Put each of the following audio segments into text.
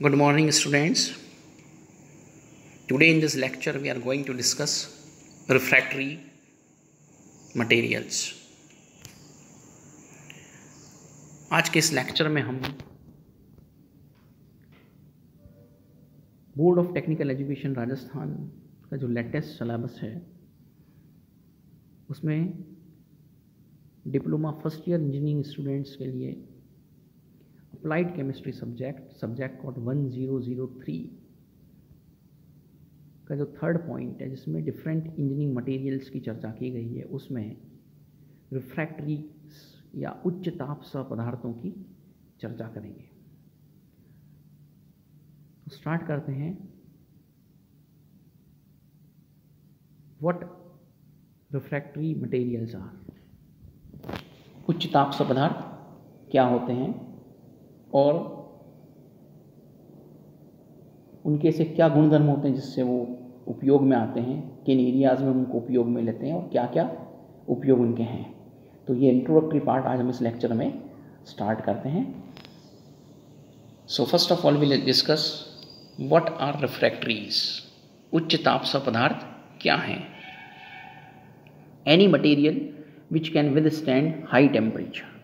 Good morning, students. Today in this lecture we are going to discuss refractory materials. आज के इस lecture में हम board of technical education Rajasthan का जो लेटेस्ट सिलेबस है उसमें diploma first year engineering students के लिए अप्लाइड केमिस्ट्री सब्जेक्ट कोड 1003 का जो थर्ड पॉइंट है जिसमें डिफरेंट इंजीनियरिंग मटेरियल्स की चर्चा की गई है उसमें रिफ्रैक्टरी या उच्च ताप सह पदार्थों की चर्चा करेंगे। तो स्टार्ट करते हैं। व्हाट रिफ्रैक्टरी मटेरियल्स आर, उच्च ताप सह पदार्थ क्या होते हैं और उनके से क्या गुणधर्म होते हैं जिससे वो उपयोग में आते हैं, किन एरियाज़ में उनको उपयोग में लेते हैं और क्या क्या उपयोग उनके हैं। तो ये इंट्रोडक्टरी पार्ट आज हम इस लेक्चर में स्टार्ट करते हैं। So first of all will discuss what are refractories. उच्च ताप सह पदार्थ क्या हैं? Any material which can withstand high temperature.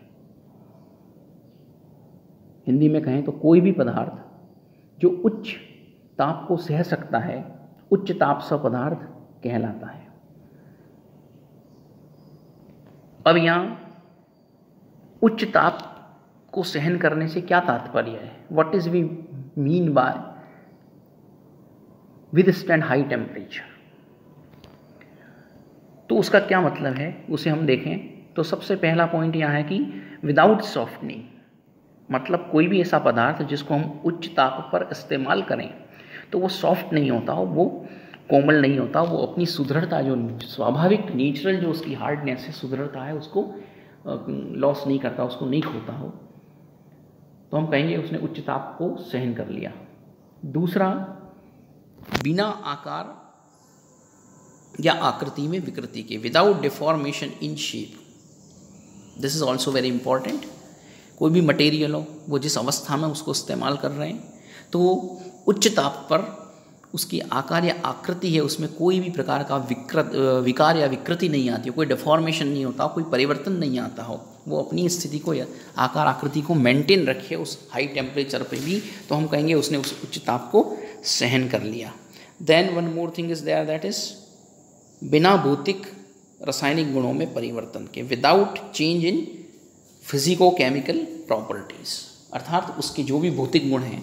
Hindi में कहें तो कोई भी पदार्थ जो उच्च ताप को सह सकता है उच्च ताप सह पदार्थ कहलाता है। अब यहाँ उच्च ताप को सहन करने से क्या तात्पर्य है? What is we mean by withstand high temperature. तो उसका क्या मतलब है उसे हम देखें तो सबसे पहला पॉइंट यहाँ है कि विदाउट सॉफ्टनिंग, मतलब कोई भी ऐसा पदार्थ जिसको हम उच्च ताप पर इस्तेमाल करें तो वो सॉफ्ट नहीं होता हो, वो कोमल नहीं होता, वो अपनी सुदृढ़ता जो स्वाभाविक नेचुरल जो उसकी हार्डनेस है, सुदृढ़ता है, उसको लॉस नहीं करता, उसको नहीं खोता हो, तो हम कहेंगे उसने उच्च ताप को सहन कर लिया। दूसरा, बिना आकार या आकृति में विकृति के, without deformation in shape. This is also very important. कोई भी मटेरियल हो, वो जिस अवस्था में उसको इस्तेमाल कर रहे हैं तो उच्च ताप पर उसकी आकार या आकृति है उसमें कोई भी प्रकार का विकार या विकृति नहीं आती हो, कोई डिफॉर्मेशन नहीं होता, कोई परिवर्तन नहीं आता हो, वो अपनी स्थिति को या आकार आकृति को मेंटेन रखे उस हाई टेम्परेचर पे भी, तो हम कहेंगे उसने उस उच्च ताप को सहन कर लिया। Then one more thing is there, that is बिना भौतिक रासायनिक गुणों में परिवर्तन के, without change in physico chemical properties. अर्थात उसके जो भी भौतिक गुण हैं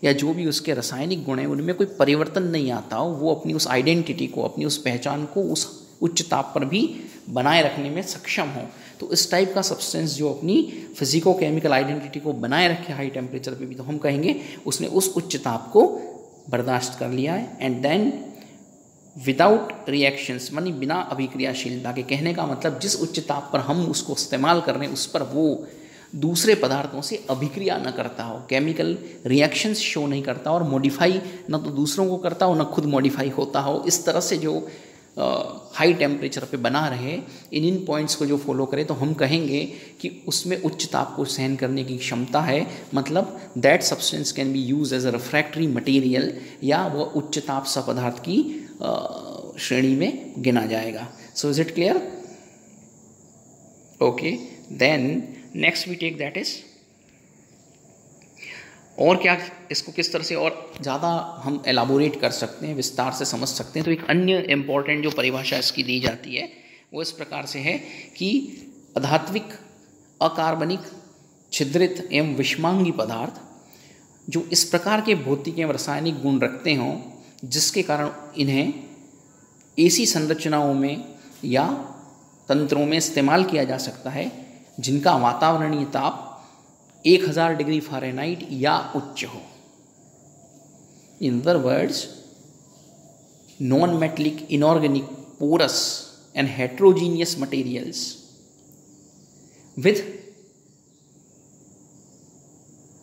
या जो भी उसके रासायनिक गुण हैं उनमें कोई परिवर्तन नहीं आता हो, वो अपनी उस आइडेंटिटी को, अपनी उस पहचान को उस उच्च ताप पर भी बनाए रखने में सक्षम हो। तो इस टाइप का सब्सटेंस जो अपनी फिजिको केमिकल आइडेंटिटी को बनाए रखे हाई टेम्परेचर पे भी, तो हम कहेंगे उसने उस उच्च ताप को बर्दाश्त कर लिया है। एंड देन विदाउट रिएक्शंस, मानी बिना अभिक्रियाशीलता के। कहने का मतलब जिस उच्च ताप पर हम उसको इस्तेमाल कर रहे हैं उस पर वो दूसरे पदार्थों से अभिक्रिया न करता हो, केमिकल रिएक्शंस शो नहीं करता और मॉडिफाई न तो दूसरों को करता हो न खुद मॉडिफाई होता हो। इस तरह से जो हाई टेम्परेचर पे बना रहे, इन पॉइंट्स को जो फॉलो करे तो हम कहेंगे कि उसमें उच्च ताप को सहन करने की क्षमता है। मतलब that substance can be use as a refractory material, या वह उच्च ताप सह पदार्थ की श्रेणी में गिना जाएगा। So is it clear? Okay, then next we take that is, और क्या इसको किस तरह से और ज़्यादा हम एलाबोरेट कर सकते हैं, विस्तार से समझ सकते हैं। तो एक अन्य इम्पॉर्टेंट जो परिभाषा इसकी दी जाती है वो इस प्रकार से है कि अधात्विक, अकार्बनिक, छिद्रित एवं विषमांगी पदार्थ जो इस प्रकार के भौतिक एवं रासायनिक गुण रखते हों जिसके कारण इन्हें ऐसी संरचनाओं में या तंत्रों में इस्तेमाल किया जा सकता है जिनका वातावरणीय ताप 1000 डिग्री फ़ारेनहाइट या उच्च हो। In other words, non metallic, inorganic, porous and heterogeneous materials with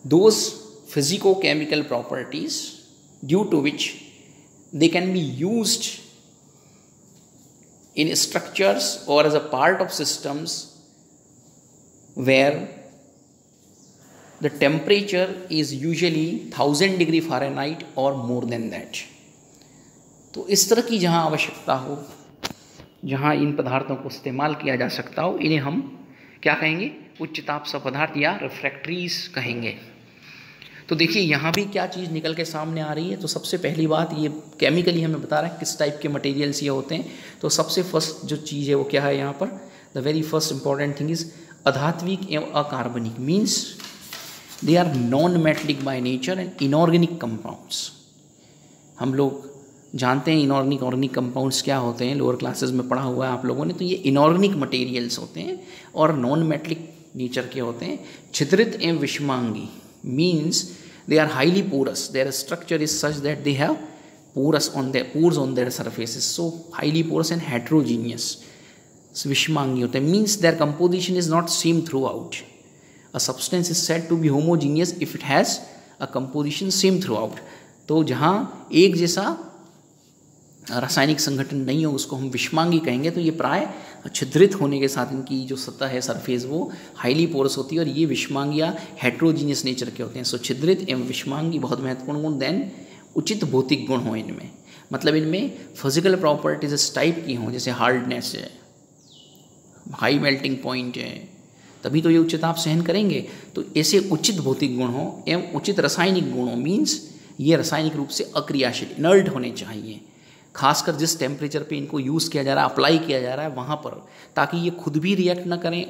those physicochemical properties due to which they can be used in structures or as a part of systems where the temperature is usually 1000 degree Fahrenheit और more than that. तो इस तरह की जहाँ आवश्यकता हो, जहाँ इन पदार्थों को इस्तेमाल किया जा सकता हो, इन्हें हम क्या कहेंगे, उच्च ताप पदार्थ या रिफ्रैक्टरीज कहेंगे। तो देखिए यहाँ भी क्या चीज़ निकल के सामने आ रही है। तो सबसे पहली बात, ये केमिकली हमें बता रहा है किस टाइप के मटेरियल्स ये होते हैं। तो सबसे फर्स्ट जो चीज़ है वो क्या है यहाँ पर, the very first important thing is अधात्विक एवं अकार्बनिक, means they are non metallic by nature and inorganic compounds. हम लोग जानते हैं इनऑर्गेनिक ऑर्गेनिक कंपाउंड्स क्या होते हैं, लोअर क्लासेस में पढ़ा हुआ है आप लोगों ने। तो ये इनऑर्गेनिक मटेरियल्स होते हैं और नॉन मेटलिक नेचर के होते हैं। छिद्रित एवं विषमांगी, means they are highly porous, their structure is such that they have pores on their surfaces, so highly porous and heterogeneous. So विषमांगी होते हैं, means their composition is not same throughout. A substance is said to be homogeneous if it has a composition same throughout. तो जहाँ एक जैसा रासायनिक संगठन नहीं हो उसको हम विषमांगी कहेंगे। तो ये प्राय छिद्रित होने के साथ इनकी जो सतह है, सरफेस, वो हाईली पोरस होती है और ये विषमांगियाँ हेट्रोजीनियस नेचर के होते हैं। सो छिद्रित एवं विषमांगी बहुत महत्वपूर्ण गुण। देन उचित भौतिक गुण हो इनमें, मतलब इनमें फिजिकल प्रॉपर्टीज इस टाइप की हों, जैसे हार्डनेस है, हाई मेल्टिंग पॉइंट है, तभी तो ये उच्च ताप सहन करेंगे। तो ऐसे उचित भौतिक गुण हो एवं उचित रासायनिक गुण हो, मीन्स ये रासायनिक रूप से अक्रियाशील, इनर्ट होने चाहिए, खासकर जिस टेम्परेचर पे इनको यूज़ किया जा रहा है, अप्लाई किया जा रहा है वहाँ पर, ताकि ये खुद भी रिएक्ट ना करें,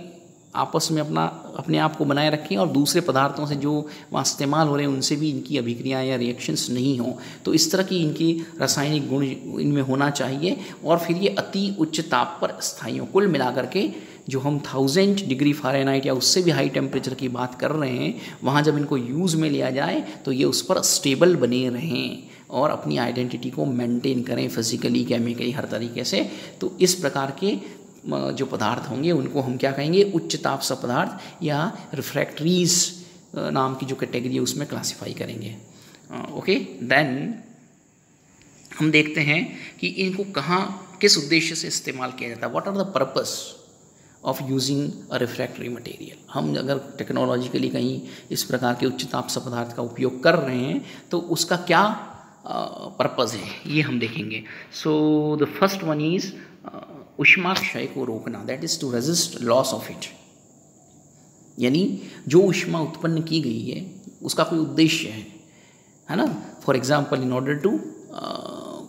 आपस में अपने आप को बनाए रखें और दूसरे पदार्थों से जो वहाँ इस्तेमाल हो रहे हैं उनसे भी इनकी अभिक्रिया या रिएक्शंस नहीं हों। तो इस तरह की इनकी रासायनिक गुण इनमें होना चाहिए और फिर ये अति उच्च ताप पर स्थायी हो। कुल मिलाकर के जो हम 1000 डिग्री फ़ारेनहाइट या उससे भी हाई टेम्परेचर की बात कर रहे हैं, वहाँ जब इनको यूज़ में लिया जाए तो ये उस पर स्टेबल बने रहें और अपनी आइडेंटिटी को मेंटेन करें फिजिकली, केमिकली, हर तरीके से। तो इस प्रकार के जो पदार्थ होंगे उनको हम क्या कहेंगे, उच्च ताप पदार्थ या रिफ्रैक्टरीज नाम की जो कैटेगरी है उसमें क्लासिफाई करेंगे। ओके, देन हम देखते हैं कि इनको कहाँ किस उद्देश्य से इस्तेमाल किया जाता है। What are the purpose of using a refractory material. हम अगर टेक्नोलॉजिकली कहीं इस प्रकार के उच्च ताप पदार्थ का उपयोग कर रहे हैं तो उसका क्या पर्पज़ है, ये हम देखेंगे। So the first one is ऊष्मा क्षय को रोकना, that is to resist loss of it. यानी जो ऊष्मा उत्पन्न की गई है उसका कोई उद्देश्य है ना। For example, in order to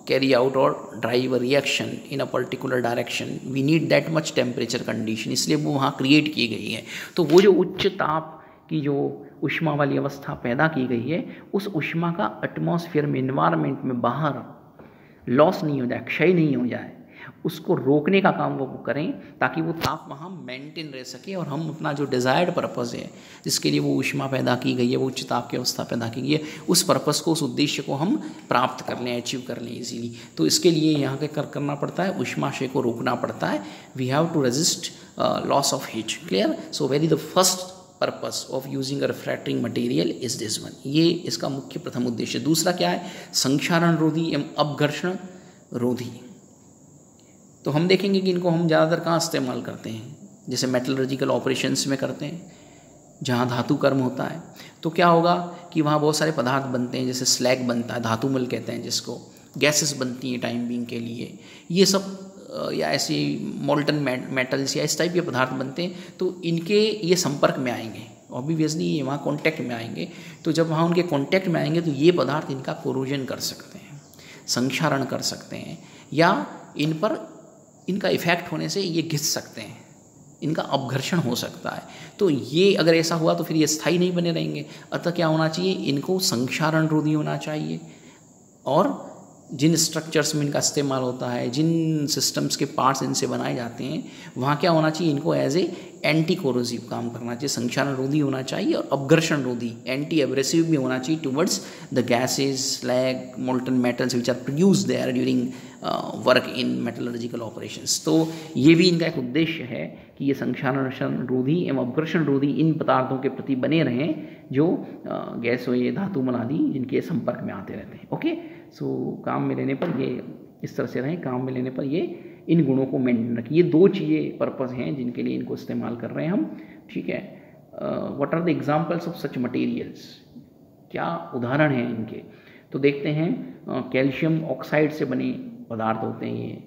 carry out और drive a reaction in a particular direction we need that much temperature condition, इसलिए वो वहाँ क्रिएट की गई है। तो वो जो उच्च ताप की जो ऊष्मा वाली अवस्था पैदा की गई है, उस ऊष्मा का एटमॉस्फेयर में, इन्वायरमेंट में बाहर लॉस नहीं हो जाए, क्षय नहीं हो जाए, उसको रोकने का काम वो करें ताकि वो ताप वहाँ मेंटेन रह सके और हम अपना जो डिज़ायर्ड पर्पज़ है जिसके लिए वो ऊष्मा पैदा की गई है, वो उच्च ताप की अवस्था पैदा की गई है, उस पर्पज़ को, उस उद्देश्य को हम प्राप्त कर लें, अचीव कर लें इजीली। तो इसके लिए यहाँ के करना पड़ता है, ऊष्माशय को रोकना पड़ता है। We have to resist loss of heat. Clear? So very the first purpose of using a refracting material is this one. ये इसका मुख्य प्रथम उद्देश्य। दूसरा क्या है? संक्षारण रोधी एवं अपघर्षण रोधी। तो हम देखेंगे कि इनको हम ज़्यादातर कहाँ इस्तेमाल करते हैं, जैसे मेटलर्जिकल ऑपरेशंस में करते हैं जहाँ धातु कर्म होता है। तो क्या होगा कि वहाँ बहुत सारे पदार्थ बनते हैं, जैसे स्लैग बनता है, धातुमल कहते हैं जिसको, गैसेस बनती हैं टाइम बीइंग के लिए, ये सब या ऐसी मोल्टन मेटल्स या इस टाइप के पदार्थ बनते हैं। तो इनके ये संपर्क में आएंगे, ऑब्वियसली ये वहाँ कॉन्टैक्ट में आएंगे। तो जब वहाँ उनके कॉन्टैक्ट में आएंगे तो ये पदार्थ इनका कोरोजन कर सकते हैं, संक्षारण कर सकते हैं, या इन पर इनका इफेक्ट होने से ये घिस सकते हैं, इनका अपघर्षण हो सकता है। तो ये अगर ऐसा हुआ तो फिर ये स्थायी नहीं बने रहेंगे। अतः क्या होना चाहिए, इनको संक्षारण रोधी होना चाहिए, और जिन स्ट्रक्चर्स में इनका इस्तेमाल होता है, जिन सिस्टम्स के पार्ट्स इनसे बनाए जाते हैं, वहाँ क्या होना चाहिए, इनको एज ए एंटी कोरोसिव काम करना चाहिए, संक्षारण रोधी होना चाहिए, और अपघर्षण रोधी, एंटी एब्रेसिव भी होना चाहिए towards the gases, slag, molten metals which are produced there during work in metallurgical operations. तो ये भी इनका एक उद्देश्य है कि ये संक्षारण रोधी एवं अपघर्षण रोधी इन पदार्थों के प्रति बने रहें जो गैस हो, ये धातु आदि जिनके संपर्क में आते रहते हैं। ओके, सो काम में लेने पर ये इस तरह से रहें, काम में लेने पर ये इन गुणों को मेंटेन रखें। ये दो चीज़ें पर्पज़ हैं जिनके लिए इनको इस्तेमाल कर रहे हैं हम। ठीक है, what are the examples of such materials, क्या उदाहरण हैं इनके। तो देखते हैं कैल्शियम ऑक्साइड से बने पदार्थ होते हैं ये,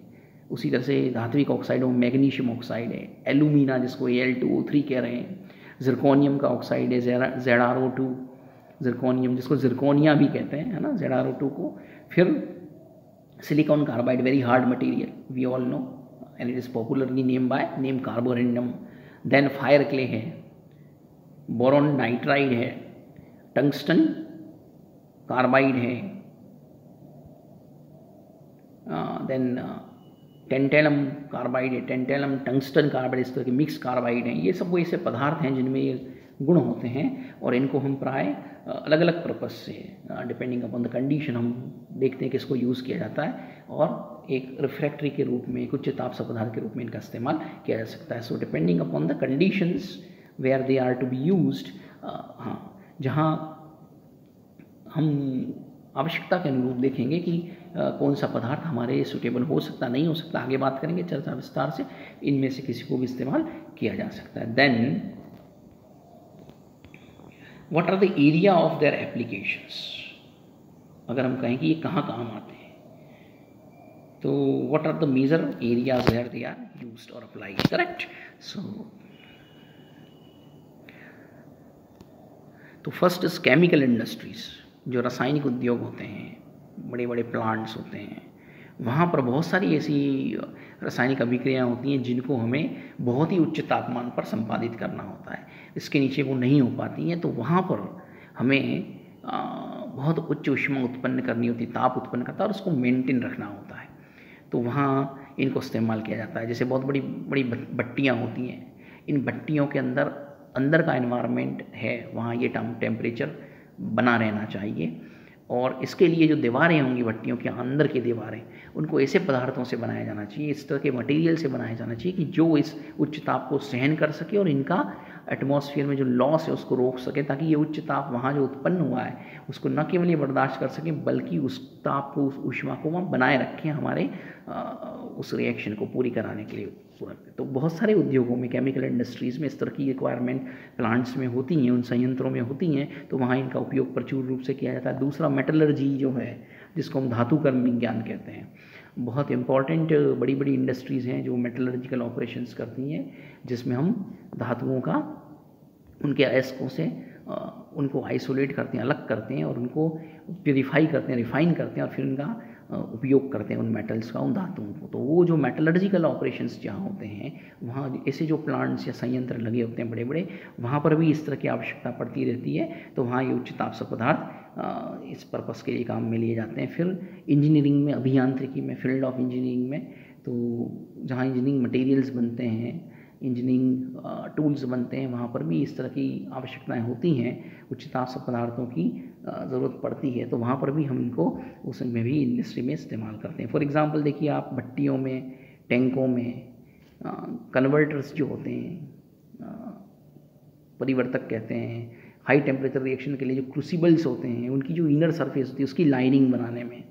उसी तरह से धात्विक ऑक्साइडों में मैग्नीशियम ऑक्साइड है, एल्यूमिना जिसको Al2O3 कह रहे हैं, जिरकोनियम का ऑक्साइड है ZrO2, जिरकोनियम जिसको जिरकोनिया भी कहते हैं, है ना, ZrO2 को। फिर silicon carbide, very hard material, we all know and it is popularly name by name carborundum. Then fire clay है, बोरॉन नाइट्राइड है, टंगस्टन कार्बाइड है, देन टेंटेलम कार्बाइड है, टेंटेलम टंगस्टन कार्बाइड, इस तरह के मिक्स कार्बाइड हैं। ये सब वो ऐसे पदार्थ हैं जिनमें ये गुण होते हैं और इनको हम प्राय अलग अलग पर्पस से डिपेंडिंग अपॉन द कंडीशन हम देखते हैं कि इसको यूज़ किया जाता है और एक रिफ्रैक्टरी के रूप में, एक उच्च ताप पदार्थ के रूप में इनका इस्तेमाल किया जा सकता है। So depending upon the conditions where they are to be used, हाँ, जहाँ हम आवश्यकता के अनुरूप देखेंगे कि कौन सा पदार्थ हमारे सूटेबल हो सकता, नहीं हो सकता, आगे बात करेंगे चर्चा विस्तार से। इनमें से किसी को भी इस्तेमाल किया जा सकता है। Then what are the area of their applications, अगर हम कहें कि ये कहाँ काम आते हैं, तो what are the major areas where they are used और अप्लाइड, करेक्ट। सो तो फर्स्ट इज केमिकल इंडस्ट्रीज, जो रासायनिक उद्योग होते हैं, बड़े बड़े प्लांट्स होते हैं, वहाँ पर बहुत सारी ऐसी रासायनिक अभिक्रियाएँ होती हैं जिनको हमें बहुत ही उच्च तापमान पर संपादित करना होता है, इसके नीचे वो नहीं हो पाती हैं। तो वहाँ पर हमें बहुत उच्च ऊष्मा उत्पन्न करनी होती, ताप उत्पन्न करता है और उसको मेंटेन रखना होता है। तो वहाँ इनको इस्तेमाल किया जाता है। जैसे बहुत बड़ी बड़ी भट्टियाँ होती हैं, इन भट्टियों के अंदर का एनवायरनमेंट है, वहाँ ये टेम्परेचर बना रहना चाहिए और इसके लिए जो दीवारें होंगी भट्टियों के अंदर की दीवारें, उनको ऐसे पदार्थों से बनाया जाना चाहिए, इस तरह के मटेरियल से बनाया जाना चाहिए कि जो इस उच्च ताप को सहन कर सके और इनका एटमॉस्फेयर में जो लॉस है उसको रोक सके, ताकि ये उच्च ताप वहाँ जो उत्पन्न हुआ है उसको न केवल ये बर्दाश्त कर सकें बल्कि उस ताप को, उस ऊष्मा को वहाँ बनाए रखें हमारे उस रिएक्शन को पूरी कराने के लिए पूरा। तो बहुत सारे उद्योगों में, केमिकल इंडस्ट्रीज़ में इस तरह की रिक्वायरमेंट प्लांट्स में होती हैं, उन संयंत्रों में होती हैं, तो वहाँ इनका उपयोग प्रचुर रूप से किया जाता है। दूसरा मेटलर्जी जो है, जिसको हम धातुकर्म विज्ञान कहते हैं, बहुत इंपॉर्टेंट बड़ी बड़ी इंडस्ट्रीज़ हैं जो मेटलर्जिकल ऑपरेशंस करती हैं, जिसमें हम धातुओं का, उनके अयस्कों से उनको आइसोलेट करते हैं, अलग करते हैं और उनको प्यूरीफाई करते हैं, रिफाइन करते हैं और फिर उनका उपयोग करते हैं उन मेटल्स का, उन धातुओं को। तो वो जो मेटलर्जिकल ऑपरेशंस जहाँ होते हैं, वहाँ ऐसे जो प्लांट्स या संयंत्र लगे होते हैं बड़े बड़े, वहाँ पर भी इस तरह की आवश्यकता पड़ती रहती है। तो वहाँ ये उच्च ताप पदार्थ इस पर्पस के लिए काम में लिए जाते हैं। फिर इंजीनियरिंग में, अभियांत्रिकी में, फील्ड ऑफ इंजीनियरिंग में, तो जहाँ इंजीनियरिंग मटेरियल्स बनते हैं, इंजीनियरिंग टूल्स बनते हैं, वहाँ पर भी इस तरह की आवश्यकताएं होती हैं, उच्च ताप पदार्थों की ज़रूरत पड़ती है। तो वहाँ पर भी हम इनको उसमें भी इंडस्ट्री में इस्तेमाल करते हैं। फॉर एग्जांपल देखिए आप, भट्टियों में, टैंकों में कन्वर्टर्स जो होते हैं, परिवर्तक कहते हैं, हाई टेम्परेचर रिएक्शन के लिए जो क्रूसिबल्स होते हैं, उनकी जो इनर सरफेस होती है उसकी लाइनिंग बनाने में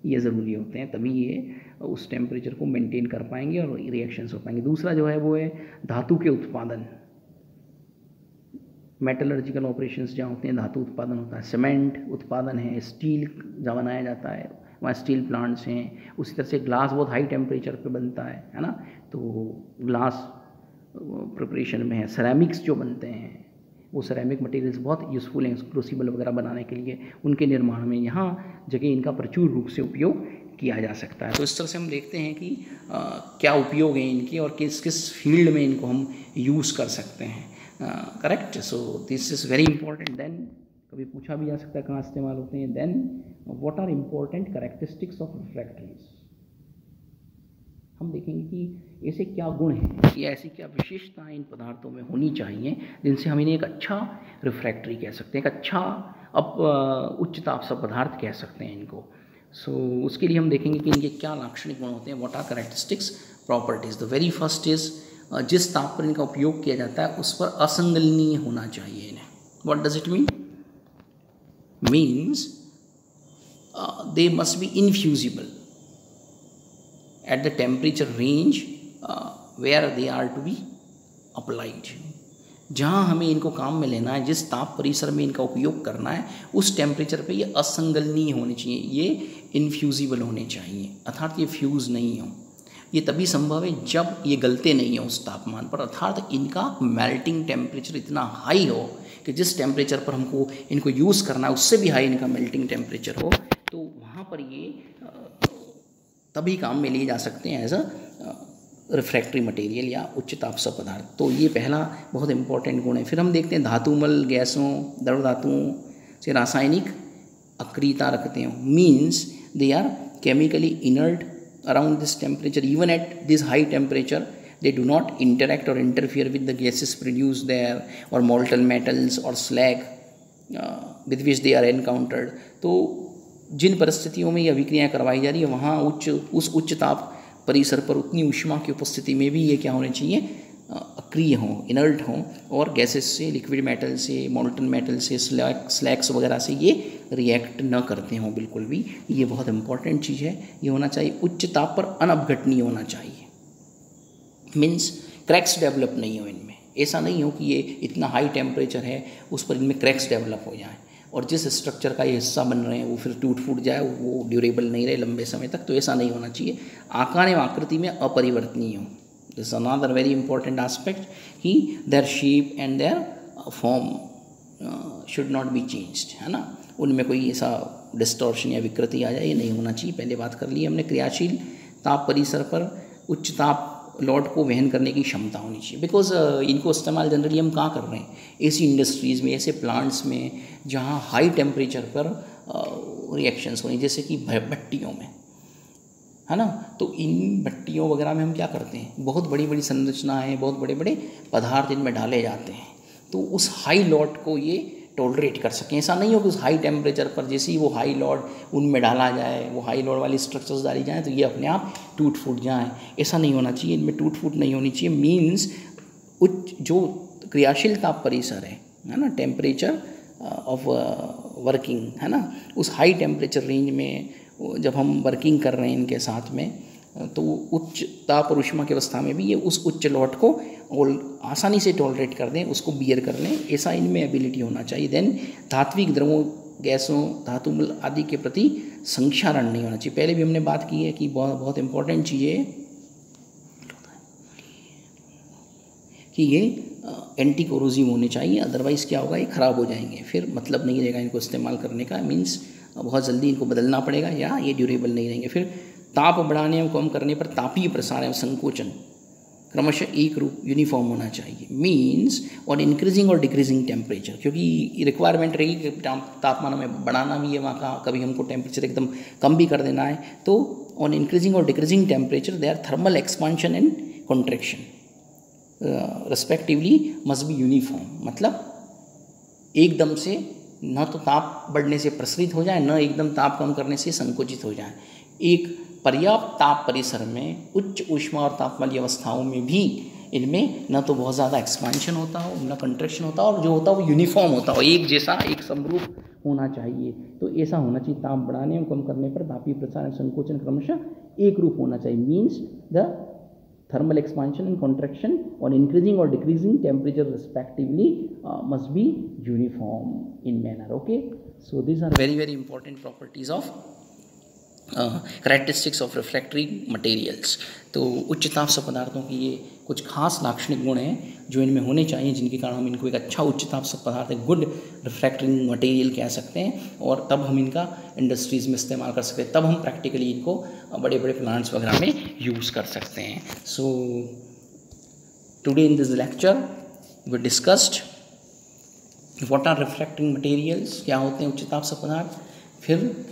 ये ज़रूरी होते हैं, तभी ये उस टेम्परेचर को मेंटेन कर पाएंगे और रिएक्शंस हो पाएंगे। दूसरा जो है वो है धातु के उत्पादन, मेटलर्जिकल ऑपरेशंस जहाँ होते हैं, धातु उत्पादन होता है, सीमेंट उत्पादन है, स्टील जहाँ बनाया जाता है वहाँ स्टील प्लांट्स हैं। उसी तरह से ग्लास बहुत हाई टेम्परेचर पे बनता है ना, तो ग्लास प्रिपरेशन में है। सेरेमिक्स जो बनते हैं, वो सेरेमिक मटेरियल्स बहुत यूज़फुल हैं क्रूसिबल वगैरह बनाने के लिए, उनके निर्माण में यहाँ जगह इनका प्रचुर रूप से उपयोग किया जा सकता है। तो इस तरह से हम देखते हैं कि क्या उपयोग हैं इनके और किस किस फील्ड में इनको हम यूज़ कर सकते हैं, correct. So this is very important. Then कभी पूछा भी जा सकता है कहाँ इस्तेमाल होते हैं। Then what are important characteristics of refractories, हम देखेंगे कि ऐसे क्या गुण हैं या ऐसी क्या विशेषताएं इन पदार्थों में होनी चाहिए जिनसे हम इन्हें एक अच्छा रिफ्रैक्टरी कह सकते हैं, एक अच्छा उच्च ताप सा पदार्थ कह सकते हैं इनको। सो उसके लिए हम देखेंगे कि इनके क्या लाक्षणिक गुण होते हैं, what are characteristics properties. The very first is, जिस ताप पर इनका उपयोग किया जाता है उस पर असंगलनीय होना चाहिए इन्हें। What does it mean? Means they must be infusible at the temperature range where they are to be applied, जहाँ हमें इनको काम में लेना है, जिस ताप परिसर में इनका उपयोग करना है, उस टेम्परेचर पे ये असंगलनीय होने चाहिए, ये इनफ्यूजिबल होने चाहिए, अर्थात ये फ्यूज़ नहीं हो। ये तभी संभव है जब ये गलते नहीं हो उस तापमान पर, अर्थात इनका मेल्टिंग टेम्परेचर इतना हाई हो कि जिस टेम्परेचर पर हमको इनको यूज़ करना है उससे भी हाई इनका मेल्टिंग टेम्परेचर हो, तो वहाँ पर ये तभी काम में लिए जा सकते हैं एज अ रिफ्रैक्टरी मटेरियल या उच्च ताप पदार्थ। तो ये पहला बहुत इंपॉर्टेंट गुण है। फिर हम देखते हैं धातुमल गैसों, द्रव धातुओं से रासायनिक अक्रियता रखते हैं, means they are chemically inert around this temperature. Even at this high temperature they do not interact or interfere with the gases produced there or molten metals or slag with which they are encountered. तो जिन परिस्थितियों में ये अभिक्रियाएँ करवाई जा रही है वहाँ उस उच्च ताप परिसर पर उतनी ऊष्मा की उपस्थिति में भी ये क्या होने चाहिए, अक्रिय हों, इनर्ट हों, और गैसेस से, लिक्विड मेटल से, मोल्टन मेटल से, स्लैग्स वगैरह से ये रिएक्ट न करते हों बिल्कुल भी। ये बहुत इंपॉर्टेंट चीज़ है। ये होना चाहिए उच्च ताप पर अनअपघटनीय होना चाहिए, मीन्स क्रैक्स डेवलप नहीं हो इनमें। ऐसा नहीं हो कि ये इतना हाई टेम्परेचर है उस पर इनमें क्रैक्स डेवलप हो जाएँ और जिस स्ट्रक्चर का ये हिस्सा बन रहे हैं वो फिर टूट फूट जाए, वो ड्यूरेबल नहीं रहे लंबे समय तक। तो ऐसा नहीं होना चाहिए। आकार एवं आकृति में अपरिवर्तनीय हो। This is another very important aspect कि their shape and their form should not be changed, है ना, उनमें कोई ऐसा डिस्टॉर्शन या विकृति आ जाए, ये नहीं होना चाहिए। पहले बात कर ली हमने। क्रियाशील ताप परिसर पर उच्च ताप लोड को वहन करने की क्षमता होनी चाहिए, बिकॉज इनको इस्तेमाल जनरली हम कहाँ कर रहे हैं, ऐसी इंडस्ट्रीज़ में, ऐसे प्लांट्स में जहाँ हाई टेम्परेचर पर रिएक्शंस होनी, जैसे कि भट्टियों में, है ना। तो इन भट्टियों वगैरह में हम क्या करते हैं, बहुत बड़ी बड़ी संरचनाएं, बहुत बड़े बड़े पदार्थ इनमें डाले जाते हैं, तो उस हाई लोड को ये टॉलरेट कर सकें। ऐसा नहीं हो कि उस हाई टेम्परेचर पर जैसे ही वो हाई लोड उनमें डाला जाए, वो हाई लोड वाली स्ट्रक्चर्स डाली जाएँ तो ये अपने आप टूट फूट जाएँ। ऐसा नहीं होना चाहिए, इनमें टूट फूट नहीं होनी चाहिए। मीन्स उच्च जो क्रियाशील ताप परिसर है ना, टेम्परेचर ऑफ वर्किंग, है ना, उस हाई टेम्परेचर रेंज में जब हम वर्किंग कर रहे हैं इनके साथ में, तो उच्च ताप और ऊष्मा की अवस्था में भी ये उस उच्च लोड को आसानी से टॉलरेट कर दें, उसको बियर कर लें, ऐसा इनमें एबिलिटी होना चाहिए। देन धात्विक द्रवों, गैसों, धातुमल आदि के प्रति संक्षारण नहीं होना चाहिए। पहले भी हमने बात की है कि बहुत इंपॉर्टेंट चीज़ है कि ये एंटी कोरोसिव होने चाहिए, अदरवाइज़ क्या होगा, ये ख़राब हो जाएंगे, फिर मतलब नहीं रहेगा इनको इस्तेमाल करने का, मीन्स बहुत जल्दी इनको बदलना पड़ेगा या ये ड्यूरेबल नहीं रहेंगे। फिर ताप बढ़ाने और कम करने पर तापीय प्रसार एवं संकोचन क्रमशः एक रूप यूनिफॉर्म होना चाहिए, मीन्स और इंक्रीजिंग और डिक्रीजिंग टेम्परेचर, क्योंकि रिक्वायरमेंट रहेगी कि तापमान में बढ़ाना भी है, वहाँ का कभी हमको टेम्परेचर एकदम कम भी कर देना है। तो ऑन इंक्रीजिंग और decreasing temperature they are thermal expansion and contraction respectively must be uniform, मतलब एकदम से न तो ताप बढ़ने से प्रसरित हो जाए, न एकदम ताप कम करने से संकुचित हो जाए। एक पर्याप्त ताप परिसर में उच्च ऊष्मा और ताप वाली अवस्थाओं में भी इनमें न तो बहुत ज़्यादा एक्सपांशन होता हो, न कंट्रैक्शन होता हो, और जो होता हो वो यूनिफॉर्म होता हो, एक जैसा, एक समरूप होना चाहिए। तो ऐसा होना चाहिए, ताप बढ़ाने और कम करने पर तापीय प्रसार संकोचन क्रमशः एक रूप होना चाहिए, means the thermal expansion and contraction on increasing or decreasing temperature respectively must be uniform in manner. Okay, so these are very very important properties of characteristics of refractory materials. तो उच्च ताप पदार्थों की ये कुछ खास लाक्षणिक गुण हैं जो इनमें होने चाहिए, जिनके कारण हम इनको एक अच्छा उच्च ताप पदार्थ, एक गुड रिफ्रैक्टिंग मटेरियल कह सकते हैं, और तब हम इनका इंडस्ट्रीज़ में इस्तेमाल कर सकते हैं, तब हम प्रैक्टिकली इनको बड़े बड़े प्लांट्स वगैरह में यूज़ कर सकते हैं। So today in this lecture we discussed what are refracting materials, क्या होते हैं उच्च ताप पदार्थ, फिर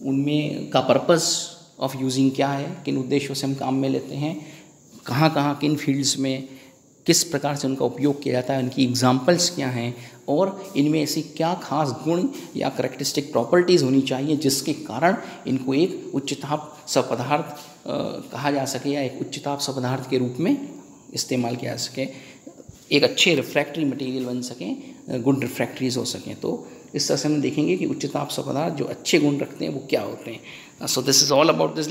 उनमें का पर्पस ऑफ यूजिंग क्या है, किन उद्देश्यों से हम काम में लेते हैं, कहाँ कहाँ किन फील्ड्स में किस प्रकार से उनका उपयोग किया जाता है, उनकी एग्जांपल्स क्या हैं, और इनमें ऐसी क्या खास गुण या करैक्टरिस्टिक प्रॉपर्टीज़ होनी चाहिए जिसके कारण इनको एक उच्च ताप पदार्थ कहा जा सके या एक उच्च ताप पदार्थ के रूप में इस्तेमाल किया जा सके, एक अच्छे रिफ्रैक्टरी मटेरियल बन सकें, गुड रिफ्रैक्टरीज हो सकें। तो इस तरह से हम देखेंगे कि उच्च ताप पदार्थ जो अच्छे गुण रखते हैं वो क्या होते हैं। सो this is all about this